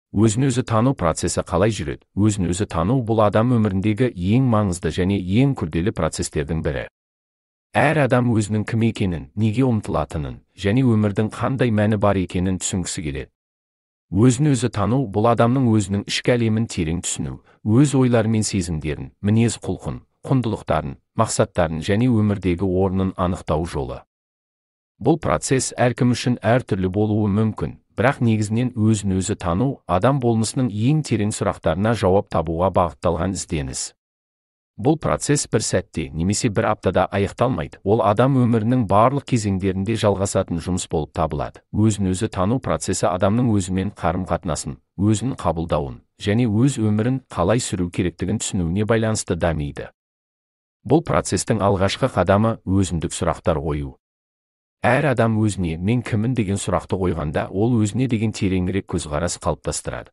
Өзін-өзі тану процесі қалай жүреді? Өзін-өзі тану бұл адам өміріндегі ең маңызды және ең күрделі процестердің бірі. Әр адам өзінің кім екенін, неге ұмтылатынын, және өмірдің қандай мәні бар екенін түсінгісі келеді. Өзін-өзі тану бұл адамның өзінің ішкі әлемін терең түсіну, өз ойлары мен сезімдерін, мінез-құлқын, құндылықтарын, мақсаттарын және өмірдегі орнын анықтау жолы. Бұл процесс әркім үшін әртүрлі болуы мүмкін, бірақ негізінен өзін-өзі тану адам болмысының ең терең сұрақтарына жауап табуға бағытталған ізденіс. Бұл процесс бір сәтте немесе бір аптада аяқталмайды. Ол адам өмірінің барлық кезеңдерінде жалғасатын жұмыс болып табылады. Өзін-өзі тану процесі адамның өзімен қарым-қатынасын, өзін қабылдауын және өз өмірін қалай сүру керектігін түсінуіне байланысты дамиды. Бұл процестің алғашқы қадамы өзіндік сұрақтар қою. Әр адам өзіне мен кіммін деген сұрақты қойғанда, ол өзіне деген тереңірек көзқарас қалыптастырады.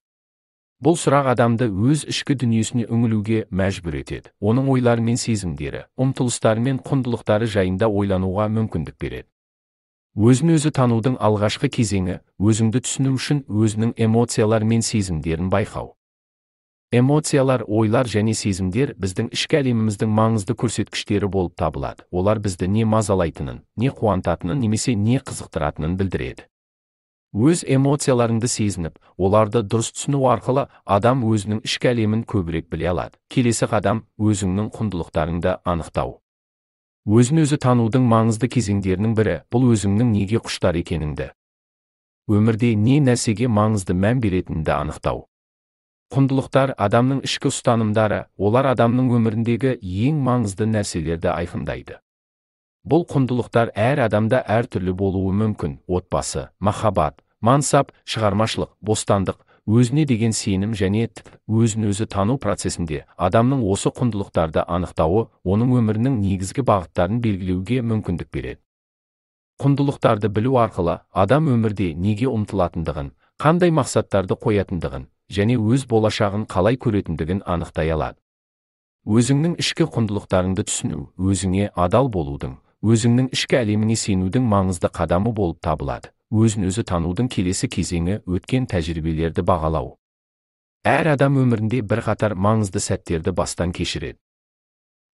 Бұл сұрақ адамды өз ішкі дүниесіне үңілуге мәжбүр етеді. Оның ойлары мен сезімдері, ұмтылыстары мен құндылықтары жайында ойлануға мүмкіндік береді. Өзін-өзі танудың алғашқы кезеңі өзіңді түсіну үшін өзінің эмоциялары мен сезімдерін байқау. Эмоциялар, ойлар және сезімдер біздің ішкі әлеміміздің маңызды көрсеткіштері болып табылады. Олар бізді не мазалайтынын, не қуантатынын немесе не қызықтыратынын білдіреді. Өз эмоцияларыңды сезініп, оларды дұрыс түсіну арқылы адам өзінің ішкі әлемін көбірек біле алады. Келесі қадам өзіңнің құндылықтарыңды анықтау. Өзін-өзі танудың маңызды кезеңдерінің бірі бұл өзіңнің неге құштар екеніңді, өмірде не нәрсеге маңызды мән беретініңді анықтау. Құндылықтар адамның ішкі ұстанымдары, олар адамның өміріндегі ең маңызды нәрселерді айқындайды. Бұл құндылықтар әр адамда әртүрлі болуы мүмкін. Отбасы, махаббат, мансап, шығармашылық, бостандық, өзіне деген сенім және өзін-өзі тану процесінде адамның осы құндылықтарды анықтауы оның өмірінің негізгі бағыттарын белгілеуге мүмкіндік береді. Құндылықтарды білу арқылы адам өмірде неге ұмтылатындығын, қандай мақсаттарды қоятындығын және өз болашағын қалай көретіндігін анықтай алады. Өзіңнің ішкі құндылықтарыңды түсіну, өзіңе адал болудың, өзіңнің ішкі әлеміне сенудің маңызды қадамы болып табылады. Өзін-өзі танудың келесі кезеңі өткен тәжірибелерді бағалау. Әр адам өмірінде бірқатар маңызды сәттерді бастан кешіреді.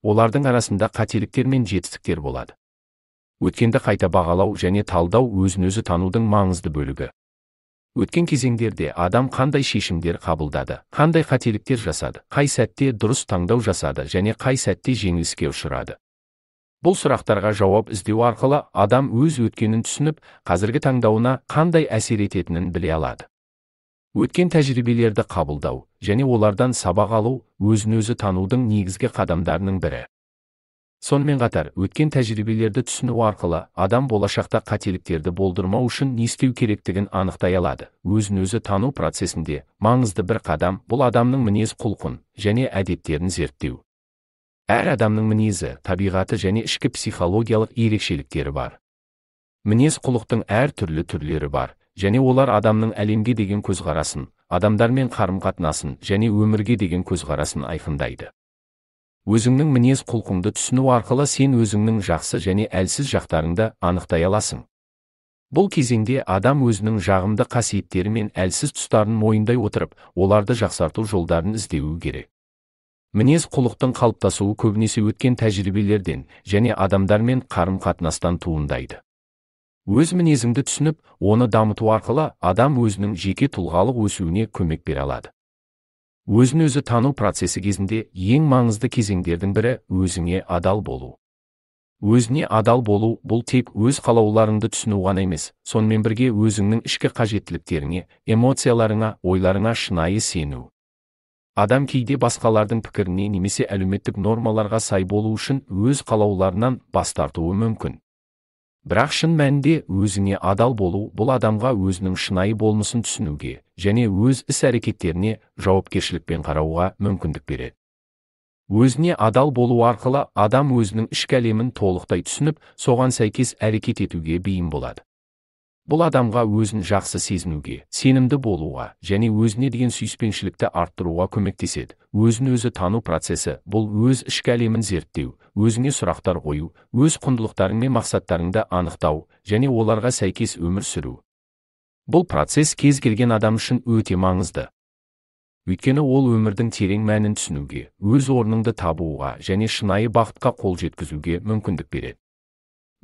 Олардың арасында қателіктер мен жетістіктер болады. Өткенді қайта бағалау және талдау өзін-өзі танудың маңызды бөлігі. Өткен кезеңдерде адам қандай шешімдер қабылдады, қандай қателіктер жасады, қай сәтте дұрыс таңдау жасады және қай сәтте жеңіліске ұшырады. Бұл сұрақтарға жауап іздеу арқылы адам өз өткенін түсініп, қазіргі таңдауына қандай әсер ететінін біле алады. Өткен тәжірибелерді қабылдау және олардан сабақ алу өзін-өзі танудың негізгі қадамдарының бірі. Сонымен қатар, өткен тәжірибелерді түсіну арқылы адам болашақта қателіктерді болдырмау үшін не істеу керектігін анықтай алады. Өзін-өзі тану процесінде маңызды бір қадам бұл адамның мінез-құлқын және әдеттерін зерттеу. Әр адамның мінезі, табиғаты және ішкі психологиялық ерекшеліктері бар. Мінез-құлықтың әр түрлі түрлері бар, және олар адамның әлемге деген көзқарасын, адамдармен қарым-қатынасын және өмірге деген көзқарасын айқындайды. Өзіңнің мінез-құлқыңды түсіну арқылы сен өзіңнің жақсы және әлсіз жақтарыңды анықтай аласың. Бұл кезеңде адам өзінің жағымды қасиеттері мен әлсіз тұстарын мойындай отырып, оларды жақсарту жолдарын іздеуі керек. Мінез-құлықтың қалыптасуы көбінесе өткен тәжірибелерден және адамдармен қарым-қатынастан туындайды. Өз мінезіңді түсініп, оны дамыту арқылы адам өзінің жеке тұлғалық өсуіне көмек бере алады. Өзін-өзі тану процесі кезінде ең маңызды кезеңдердің бірі өзіңе адал болу. Өзіне адал болу бұл тек өз қалауларыңды түсіну ғана емес, сонымен бірге өзіңнің ішкі қажеттіліктеріңе, эмоцияларыңа, ойларыңа шынайы сену. Адам кейде басқалардың пікіріне немесе әлеуметтік нормаларға сай болу үшін өз қалауларынан бас тартуы мүмкін. Бірақ шын мәнінде өзіңе адал болу бұл адамға өзінің шынайы болмысын түсінуге және өз іс-әрекеттеріне жауапкершілікпен қарауға мүмкіндік береді. Өзіне адал болу арқылы адам өзінің ішкі әлемін толықтай түсініп, соған сәйкес әрекет етуге бейім болады. Бұл адамға өзін жақсы сезінуге, сенімді болуға және өзіне деген сүйіспеншілікті арттыруға көмектеседі. Өзін-өзі тану процесі бұл өз ішкі әлемін зерттеу, өзіңе сұрақтар қою, өз құндылықтарың мен мақсаттарыңды анықтау және оларға сәйкес өмір сүру. Бұл процесс кез келген адам үшін өте маңызды. Өйткені ол өмірдің терең мәнін түсінуге, өз орныңды табуға және шынайы бақытқа қол жеткізуге мүмкіндік береді.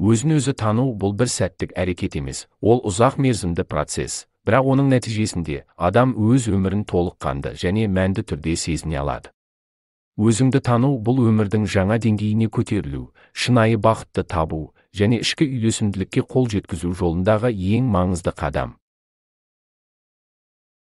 Өзін-өзі тану бұл бір сәттік әрекет емес, ол ұзақ мерзімді процесс, бірақ оның нәтижесінде адам өз өмірін толыққанды және мәнді түрде сезіне алады. Өзіңді тану бұл өмірдің жаңа деңгейіне көтерілу, шынайы бақытты табу және ішкі үйлесімділікке қол жеткізу жолындағы ең маңызды қадам.